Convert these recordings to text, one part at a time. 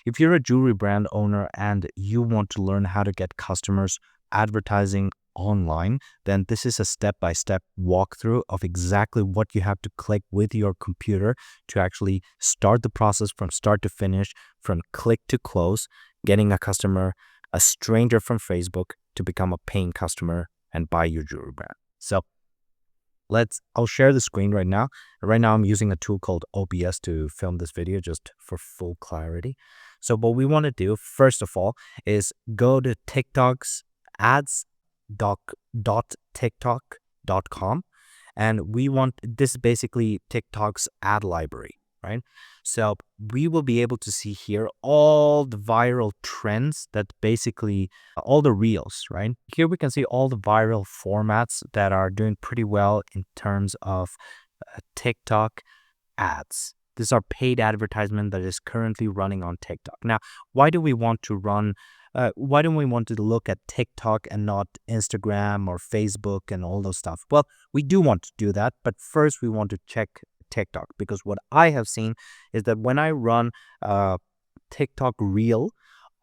If you're a jewelry brand owner and you want to learn how to get customers advertising online, then this is a step-by-step walkthrough of exactly what you have to click with your computer to actually start the process from start to finish, from click to close, getting a customer, a stranger from Facebook, to become a paying customer and buy your jewelry brand. So I'll share the screen right now. Right now I'm using a tool called OBS to film this video just for full clarity. So what we want to do first of all is go to TikTok's ads.tiktok.com, and we want this is basically TikTok's ad library, right? So we will be able to see here all the viral trends, that basically all the reels, right? Here we can see all the viral formats that are doing pretty well in terms of TikTok ads. These are paid advertisement that is currently running on TikTok. Now, why do we want to why don't we want to look at TikTok and not Instagram or Facebook and all those stuff? Well, we do want to do that, but first we want to check TikTok, because what I have seen is that when I run TikTok reel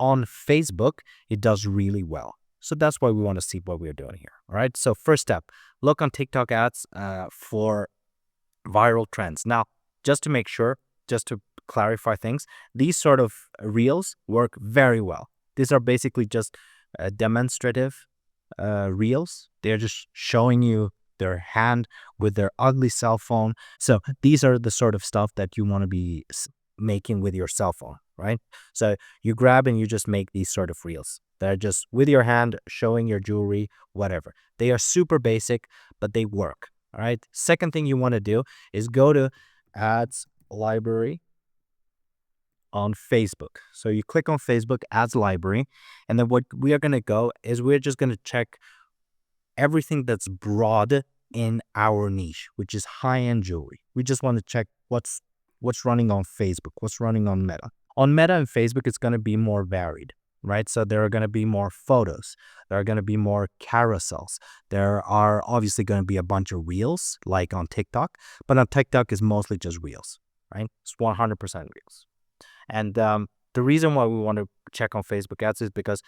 on Facebook, it does really well. So that's why we want to see what we're doing here. All right. So first step, look on TikTok ads for viral trends. Now, just to make sure, just to clarify things, these sort of reels work very well. These are basically just demonstrative reels. They're just showing you their hand with their ugly cell phone. So these are the sort of stuff that you want to be making with your cell phone, right? So you grab and you just make these sort of reels. They're just with your hand showing your jewelry, whatever. They are super basic, but they work. All right. Second thing you want to do is go to ads library on Facebook. So you click on Facebook ads library, and then what we are going to go is we're just going to check everything that's broad in our niche, which is high-end jewelry. We just want to check what's running on Facebook, what's running on Meta. On Meta and Facebook, it's going to be more varied, right? So there are going to be more photos. There are going to be more carousels. There are obviously going to be a bunch of reels like on TikTok, but on TikTok is mostly just reels, right? It's 100% reels. And the reason why we want to check on Facebook ads is because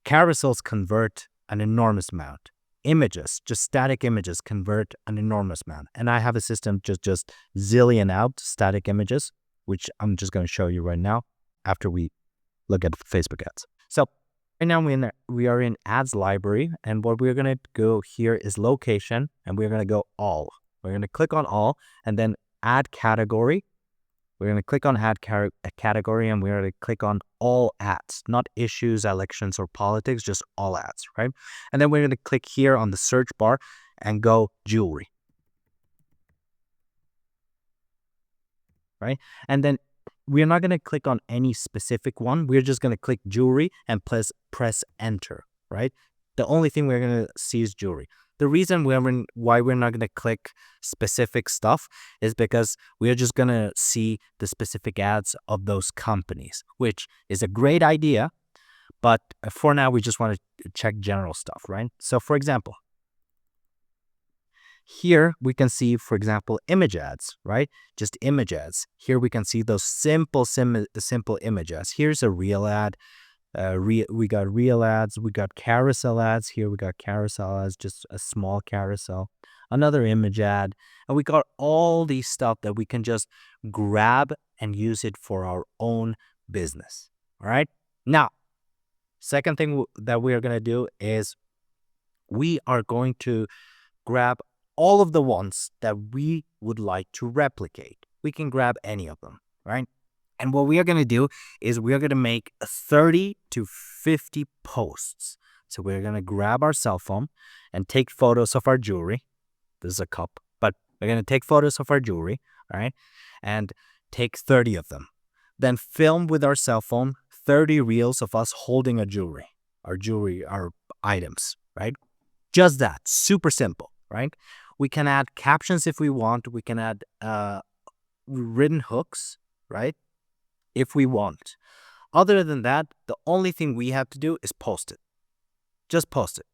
carousels convert an enormous amount. Images, just static images, convert an enormous amount. And I have a system just zillion out static images, which I'm just going to show you right now after we look at Facebook ads. So right now we are in ads library, and what we're going to go here is location, and we're going to go all. We're going to click on all, and then add category. We're going to click on add category, and we're going to click on all ads, not issues, elections, or politics, just all ads, right? And then we're going to click here on the search bar and go jewelry, right? And then we're not going to click on any specific one. We're just going to click jewelry and press enter, right? The only thing we're going to see is jewelry. The reason why we're not going to click specific stuff is because we're just going to see the specific ads of those companies, which is a great idea. But for now, we just want to check general stuff, right? So for example, here we can see, for example, image ads, right? Just image ads. Here we can see those simple image ads. Here's a reel ad. We got reel ads, we got carousel ads. Here we got carousel ads, just a small carousel, another image ad, and we got all these stuff that we can just grab and use it for our own business. All right. Now, second thing that we are going to do is we are going to grab all of the ones that we would like to replicate. We can grab any of them, right? And what we are going to do is we are going to make 30 to 50 posts. So we're going to grab our cell phone and take photos of our jewelry. This is a cup, but we're going to take photos of our jewelry, all right? And take 30 of them. Then film with our cell phone 30 reels of us holding our items, right? Just that, super simple, right? We can add captions if we want. We can add written hooks, right? If we want. Other than that, the only thing we have to do is post it. Just post it.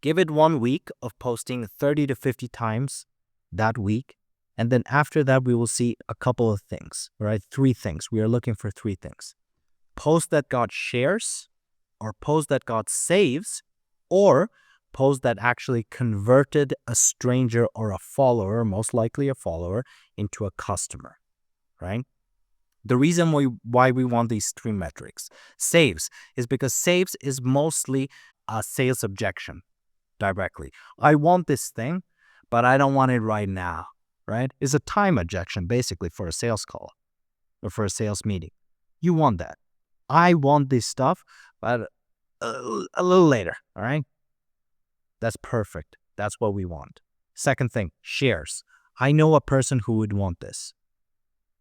Give it 1 week of posting 30 to 50 times that week. And then after that, we will see a couple of things, right? 3 things. We are looking for 3 things. post that got shares, or post that got saves, or post that actually converted a stranger or a follower, most likely a follower, into a customer, right? The reason why we want these three metrics, saves, is because saves is mostly a sales objection directly. I want this thing, but I don't want it right now, right? It's a time objection basically for a sales call or for a sales meeting. You want that. I want this stuff, but a little later, all right? That's perfect. That's what we want. Second thing, shares. I know a person who would want this.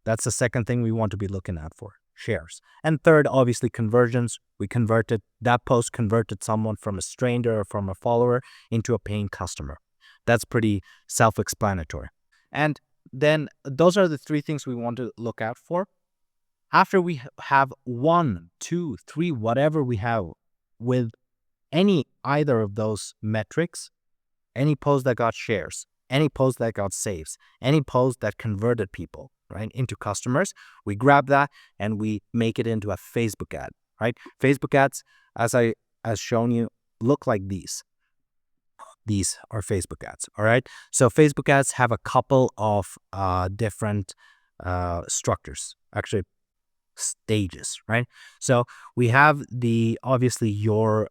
That's the second thing we want to be looking at for, shares. And third, obviously, conversions. That post converted someone from a stranger or from a follower into a paying customer. That's pretty self-explanatory. And then those are the three things we want to look out for. After we have 1, 2, 3, whatever we have with either of those metrics, any post that got shares, any post that got saves, any post that converted people, right, into customers, we grab that and we make it into a Facebook ad, right? Facebook ads, as shown you, look like these. These are Facebook ads, all right? So Facebook ads have a couple of different structures, actually stages, right? So we have obviously your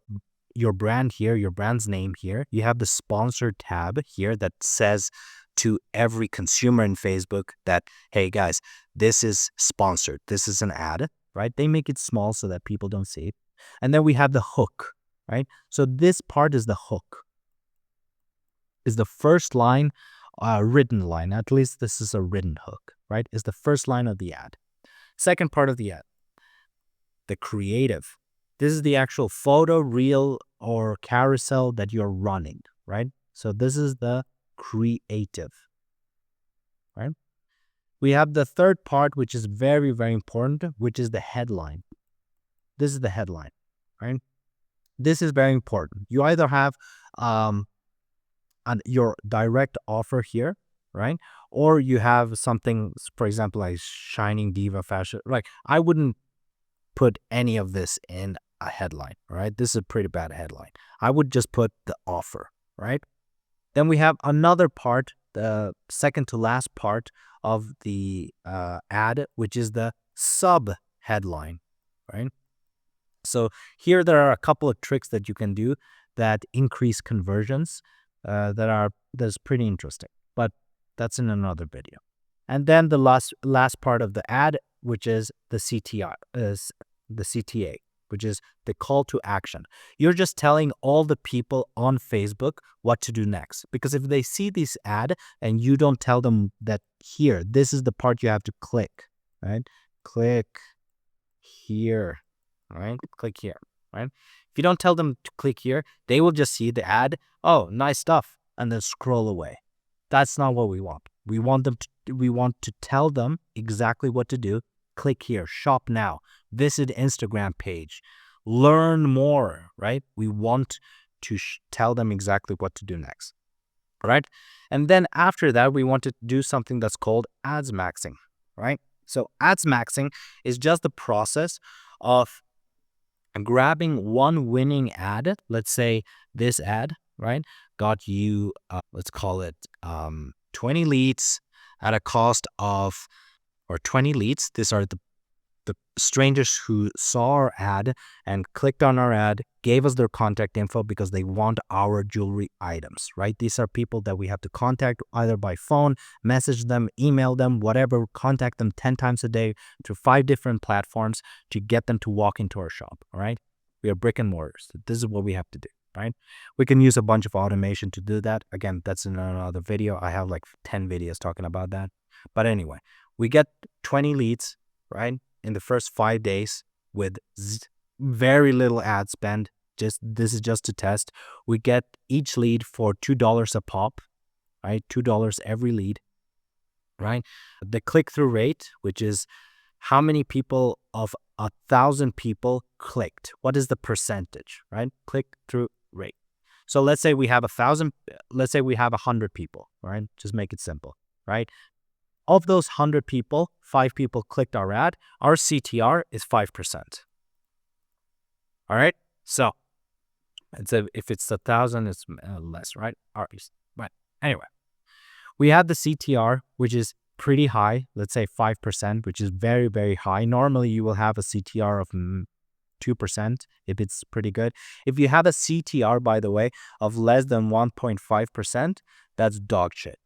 brand here, your brand's name here. You have the sponsored tab here that says to every consumer in Facebook that, hey guys, this is sponsored. This is an ad, right? They make it small so that people don't see it. And then we have the hook, right? So this part is the hook. Is the first line, written line. At least this is a written hook, right? Is the first line of the ad. Second part of the ad, the creative. This is the actual photo, reel, or carousel that you're running, right? So this is the creative, right? We have the third part, which is very, very important, which is the headline. This is the headline, right? This is very important. You either have your direct offer here, right? Or you have something, for example, like Shining Diva Fashion. Like, I wouldn't put any of this in a headline, right? This is a pretty bad headline. I would just put the offer, right? Then we have another part, the second to last part of the ad, which is the sub headline, right? So here there are a couple of tricks that you can do that increase conversions that's pretty interesting, but that's in another video. And then the last part of the ad, which is the CTA, which is the call to action. You're just telling all the people on Facebook what to do next. Because if they see this ad and you don't tell them that here, this is the part you have to click, right? Click here, right? Click here, right? If you don't tell them to click here, they will just see the ad. Oh, nice stuff. And then scroll away. That's not what we want. We want to tell them exactly what to do. Click here, shop now, visit Instagram page, learn more, right? We want to tell them exactly what to do next, right? And then after that, we want to do something that's called ads maxing, right? So ads maxing is just the process of grabbing one winning ad. Let's say this ad, right, got you, let's call it 20 leads at a cost of, or 20 leads. These are the strangers who saw our ad and clicked on our ad, gave us their contact info because they want our jewelry items, right? These are people that we have to contact either by phone, message them, email them, whatever, contact them 10 times a day through 5 different platforms to get them to walk into our shop, all right? We are brick and mortars. This is what we have to do, right? We can use a bunch of automation to do that. Again, that's in another video. I have like 10 videos talking about that. But anyway, we get 20 leads, right, in the first 5 days with very little ad spend. This is just to test. We get each lead for $2 a pop, right? $2 every lead, right? The click-through rate, which is how many people of 1,000 people clicked. What is the percentage, right? Click-through rate. So let's say we have 1,000. Let's say we have 100 people, right? Just make it simple, right? Of those 100 people, 5 people clicked our ad. Our CTR is 5%. All right. So if it's 1,000, it's less, right? All right. But anyway, we have the CTR, which is pretty high. Let's say 5%, which is very, very high. Normally, you will have a CTR of 2% if it's pretty good. If you have a CTR, by the way, of less than 1.5%, that's dog shit,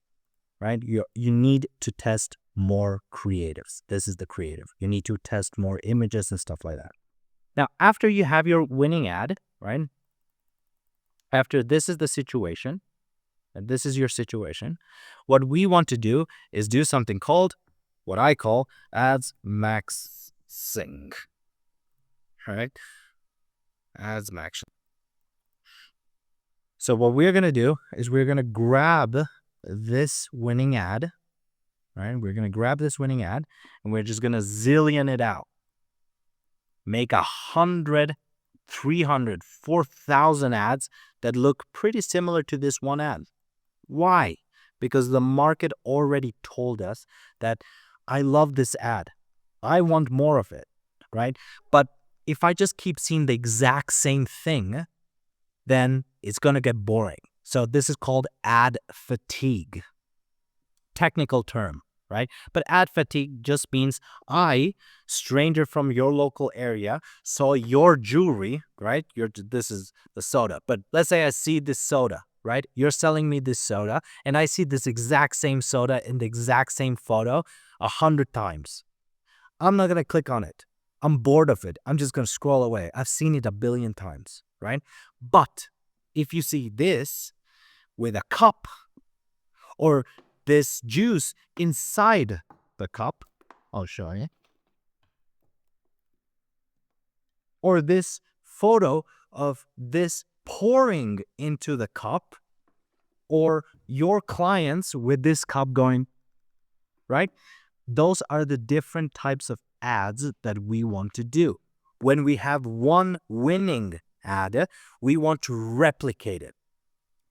right? You need to test more creatives. This is the creative. You need to test more images and stuff like that. Now, after you have your winning ad, right? After this is the situation, and this is your situation, what we want to do is do something called, what I call ads maxing, right? Ads maxing. So what we're going to do is we're going to grab this winning ad, right? We're going to grab this winning ad and we're just going to zillion it out. Make 100, 300, 4,000 ads that look pretty similar to this one ad. Why? Because the market already told us that I love this ad. I want more of it, right? But if I just keep seeing the exact same thing, then it's going to get boring. So this is called ad fatigue. Technical term, right? But ad fatigue just means I, stranger from your local area, saw your jewelry, right? This is the soda. But let's say I see this soda, right? You're selling me this soda, and I see this exact same soda in the exact same photo 100 times. I'm not going to click on it. I'm bored of it. I'm just going to scroll away. I've seen it 1 billion times, right? But if you see this with a cup or this juice inside the cup, I'll show you. Or this photo of this pouring into the cup, or your clients with this cup going, right? Those are the different types of ads that we want to do. When we have one winning ad, we want to replicate it.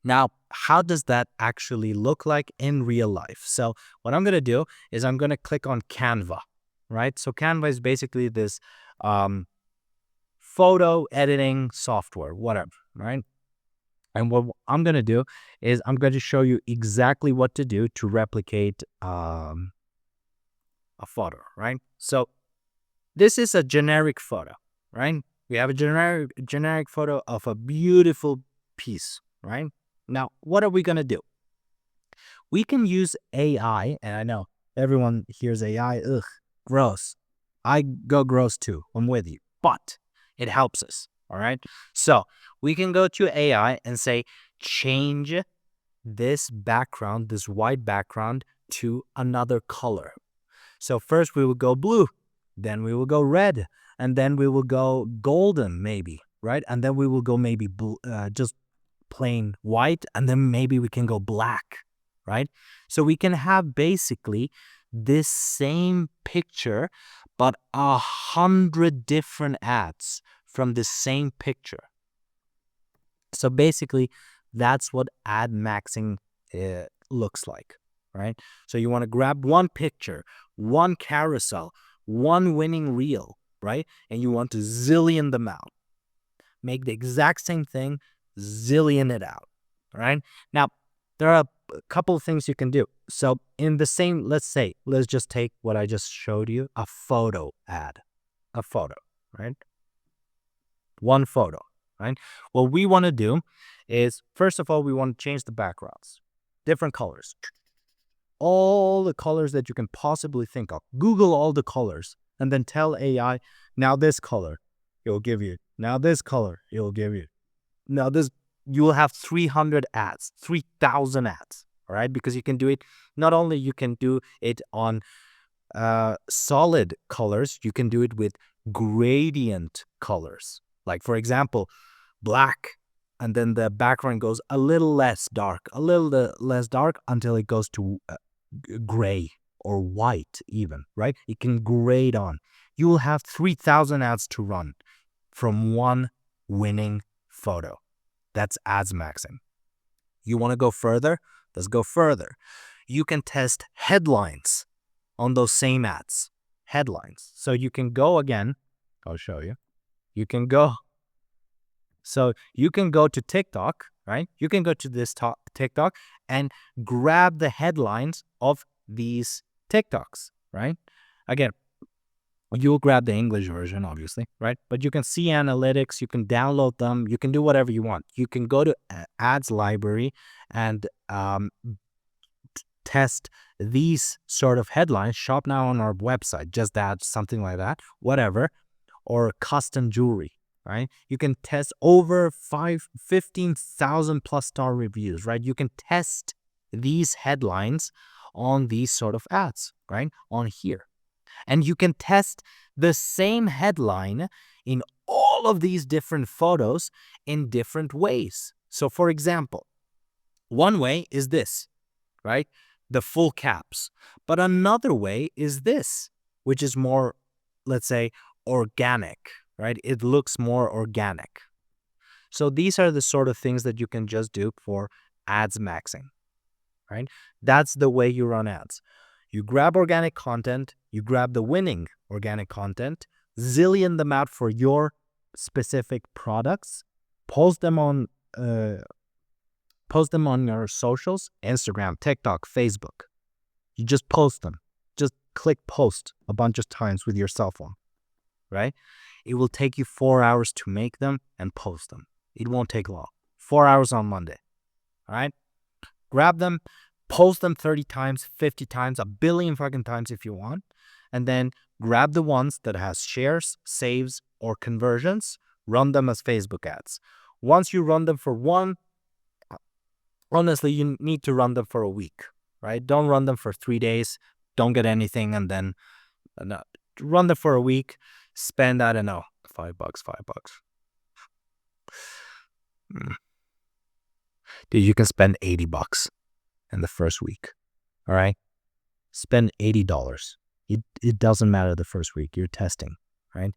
Now, how does that actually look like in real life? So what I'm going to do is I'm going to click on Canva, right? So Canva is basically this photo editing software, whatever, right? And what I'm going to do is I'm going to show you exactly what to do to replicate a photo, right? So this is a generic photo, right? We have a generic photo of a beautiful piece, right? Now, what are we going to do? We can use AI, and I know everyone hears AI, ugh, gross. I go gross too. I'm with you, but it helps us, all right? So we can go to AI and say, change this background, this white background, to another color. So first we will go blue, then we will go red, and then we will go golden maybe, right? And then we will go maybe just plain white, and then maybe we can go black, right? So we can have basically this same picture, but 100 different ads from the same picture. So basically, that's what ad maxing looks like, right? So you want to grab one picture, one carousel, one winning reel, right? And you want to zillion them out. Make the exact same thing, zillion it out, right? Now, there are a couple of things you can do. So in the same, let's just take what I just showed you, a photo ad, a photo, right? One photo, right? What we want to do is, first of all, we want to change the backgrounds, different colors, all the colors that you can possibly think of. Google all the colors and then tell AI, now this color, it will give you. Now this color, it will give you. Now this, you will have 300 ads, 3,000 ads, all right? Because you can do it, not only you can do it on solid colors, you can do it with gradient colors. Like, for example, black, and then the background goes a little less dark until it goes to gray or white even, right? It can grade on. You will have 3,000 ads to run from one winning photo. That's ads maxing. You want to go further? Let's go further. You can test headlines on those same ads. Headlines. So you can go again. I'll show you. You can go So you can go to TikTok, right? You can go to this TikTok and grab the headlines of these TikToks, right? Again, you'll grab the English version, obviously, right? But you can see analytics, you can download them, you can do whatever you want. You can go to ads library and test these sort of headlines. Shop now on our website, just add something like that, whatever, or custom jewelry, right? You can test over 15,000 plus star reviews, right? You can test these headlines on these sort of ads, right? On here. And you can test the same headline in all of these different photos in different ways. So for example, one way is this, right? The full caps. But another way is this, which is more, let's say, organic, right? It looks more organic. So these are the sort of things that you can just do for ads maxing, right? That's the way you run ads. You grab organic content, you grab the winning organic content, zillion them out for your specific products, post them on your socials, Instagram, TikTok, Facebook. You just post them. Just click post a bunch of times with your cell phone, right? It will take you 4 hours to make them and post them. It won't take long. 4 hours on Monday, all right? Grab them, post them 30 times, 50 times, a billion fucking times if you want. And then grab the ones that has shares, saves, or conversions, run them as Facebook ads. Once you run them for one, honestly, you need to run them for a week, right? Don't run them for 3 days. Don't get anything. And then run them for a week. Spend, I don't know, $5. Dude, you can spend $80 in the first week. All right. Spend $80. It doesn't matter the first week. You're testing, right?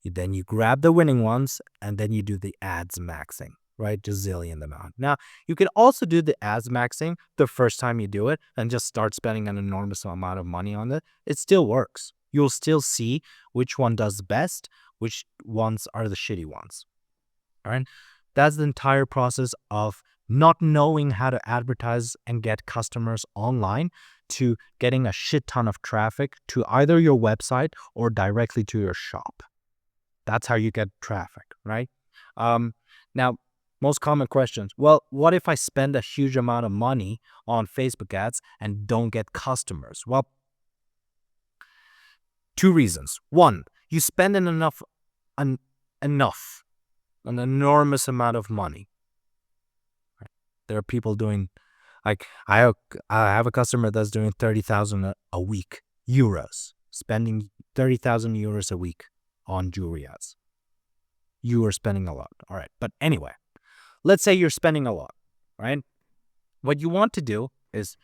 Then you grab the winning ones and then you do the ads maxing, right? Just zillion them out. Now, you can also do the ads maxing the first time you do it and just start spending an enormous amount of money on it. It still works. You'll still see which one does best, which ones are the shitty ones. All right. That's the entire process of not knowing how to advertise and get customers online to getting a shit ton of traffic to either your website or directly to your shop. That's how you get traffic, right? Now, most common questions. Well, what if I spend a huge amount of money on Facebook ads and don't get customers? Well, two reasons. One, you spend an enormous amount of money. There are people doing, like, I have a customer that's doing 30,000 a week, euros, spending 30,000 euros a week on jewelry ads. You are spending a lot. All right. But anyway, let's say you're spending a lot, right? What you want to do is,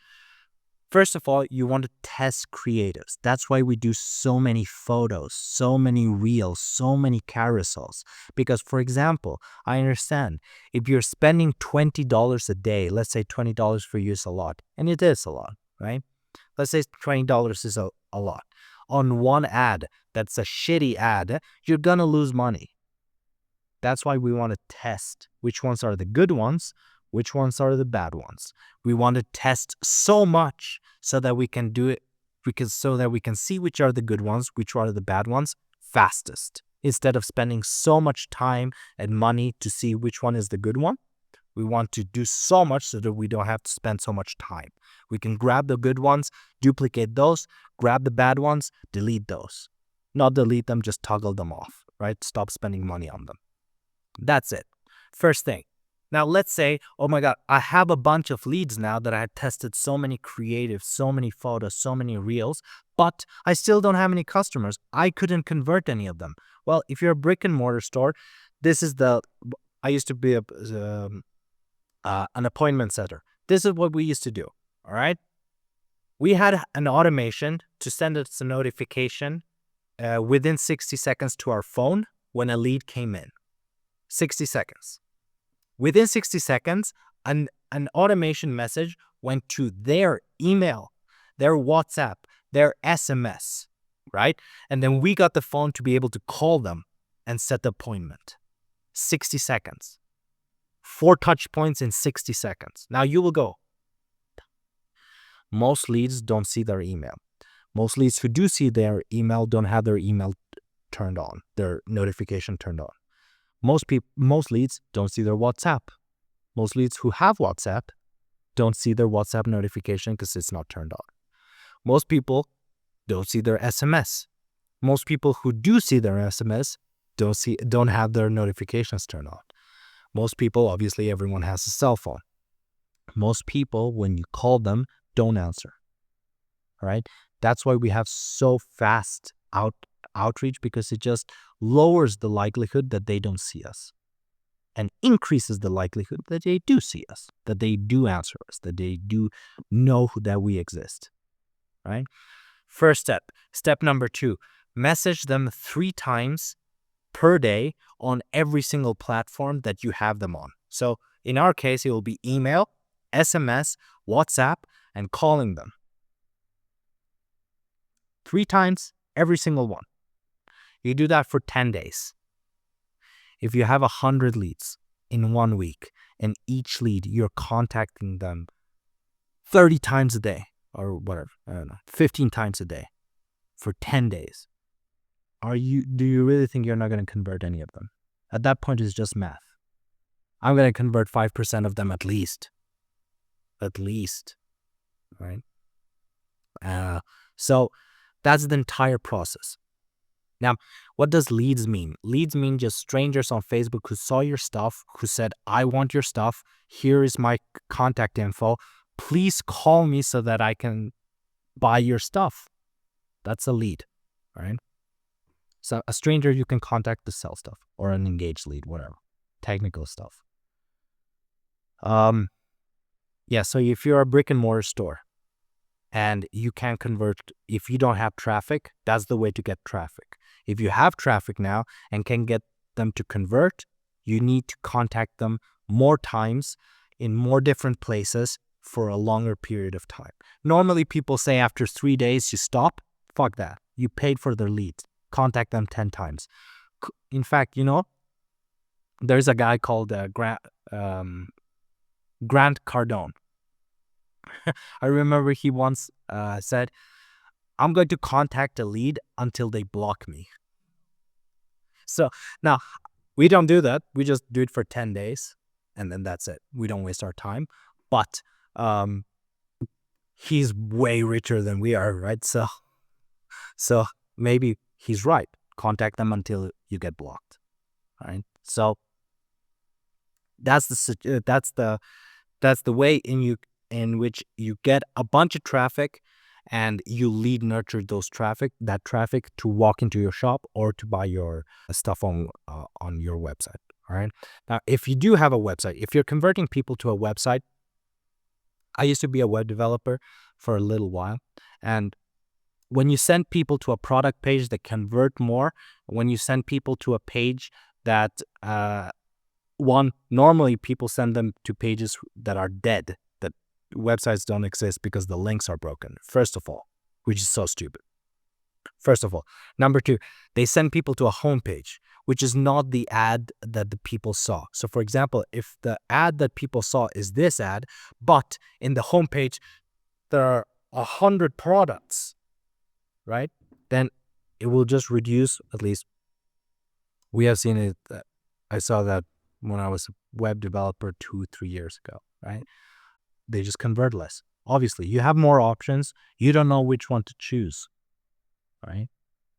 first of all, you want to test creatives. That's why we do so many photos, so many reels, so many carousels. Because, for example, I understand if you're spending $20 a day, let's say $20 for you is a lot, and it is a lot, right? Let's say $20 is a lot. On one ad that's a shitty ad, you're going to lose money. That's why we want to test which ones are the good ones, which ones are the bad ones. We want to test so much so that we can do it, so that we can see which are the good ones, which are the bad ones fastest. Instead of spending so much time and money to see which one is the good one, we want to do so much so that we don't have to spend so much time. We can grab the good ones, duplicate those, grab the bad ones, delete those. Not delete them, just toggle them off, right? Stop spending money on them. That's it. First thing. Now, let's say, oh my God, I have a bunch of leads now that I had tested so many creatives, so many photos, so many reels, but I still don't have any customers. I couldn't convert any of them. Well, if you're a brick and mortar store, I used to be an appointment setter. This is what we used to do, all right? We had an automation to send us a notification within 60 seconds to our phone when a lead came in. 60 seconds. Within 60 seconds, an automation message went to their email, their WhatsApp, their SMS, right? And then we got the phone to be able to call them and set the appointment. 60 seconds. 4 touch points in 60 seconds. Now you will go. Most leads don't see their email. Most leads who do see their email don't have their email turned on, their notification turned on. Most leads don't see their WhatsApp. Most leads who have WhatsApp don't see their WhatsApp notification because it's not turned on. Most people don't see their SMS. Most people who do see their SMS don't have their notifications turned on. Most people, obviously, everyone has a cell phone. Most people, when you call them, don't answer. All right? That's why we have so fast outreach, because it just lowers the likelihood that they don't see us and increases the likelihood that they do see us, that they do answer us, that they do know that we exist. Right? First step. Step number 2, message them 3 times per day on every single platform that you have them on. So in our case, it will be email, SMS, WhatsApp, and calling them. 3 times, every single one. You do that for 10 days. If you have 100 leads in 1 week, and each lead you're contacting them 30 times a day, or whatever, I don't know, 15 times a day for 10 days, do you really think you're not going to convert any of them? At that point, it's just math. I'm going to convert 5% of them at least. At least. Right? So that's the entire process. Now, what does leads mean? Leads mean just strangers on Facebook who saw your stuff, who said, I want your stuff. Here is my contact info. Please call me so that I can buy your stuff. That's a lead, right? So a stranger you can contact to sell stuff, or an engaged lead, whatever, technical stuff. So if you're a brick and mortar store and you can't convert, if you don't have traffic, that's the way to get traffic. If you have traffic now and can get them to convert, you need to contact them more times in more different places for a longer period of time. Normally people say after 3 days you stop. Fuck that. You paid for their leads. Contact them 10 times. In fact, there's a guy called Grant Cardone. I remember he once said, I'm going to contact a lead until they block me. So now we don't do that. We just do it for 10 days and then that's it. We don't waste our time. But he's way richer than we are, right? So maybe he's right. Contact them until you get blocked. All right. So that's the way in which you get a bunch of traffic and you lead nurture that traffic to walk into your shop or to buy your stuff on your website. All right. Now, if you do have a website, if you're converting people to a website, I used to be a web developer for a little while, and when you send people to a product page that convert more, when you send people to a page that normally people send them to pages that are dead, that websites don't exist because the links are broken, first of all, which is so stupid. First of all. Number 2, they send people to a homepage, which is not the ad that the people saw. So for example, if the ad that people saw is this ad, but in the homepage there are 100 products, right? Then it will just reduce, at least we have seen it. I saw that when I was a web developer 2-3 years ago, right? They just convert less. Obviously, you have more options. You don't know which one to choose, right?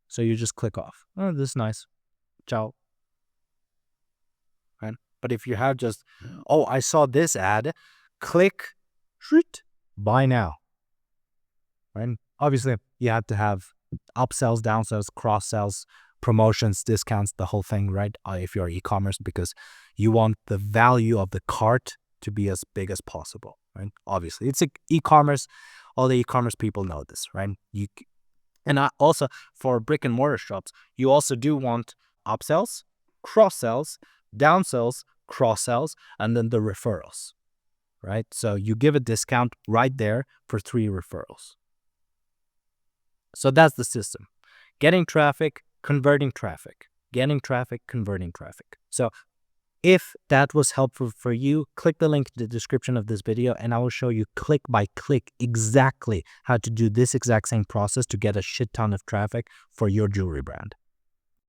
So you just click off. Oh, this is nice. Ciao. Right? But if you have just, I saw this ad, click, shoot, buy now. Right? Obviously, you have to have upsells, downsells, cross-sells, promotions, discounts, the whole thing, right? If you're e-commerce, because you want the value of the cart to be as big as possible, right? Obviously, it's e-commerce. All the e-commerce people know this, right? Also, for brick and mortar shops, you also do want upsells, cross-sells, downsells, cross-sells, and then the referrals, right? So you give a discount right there for 3 referrals. So that's the system. Getting traffic, converting traffic. Getting traffic, converting traffic. So If that was helpful for you, click the link in the description of this video and I will show you click by click exactly how to do this exact same process to get a shit ton of traffic for your jewelry brand.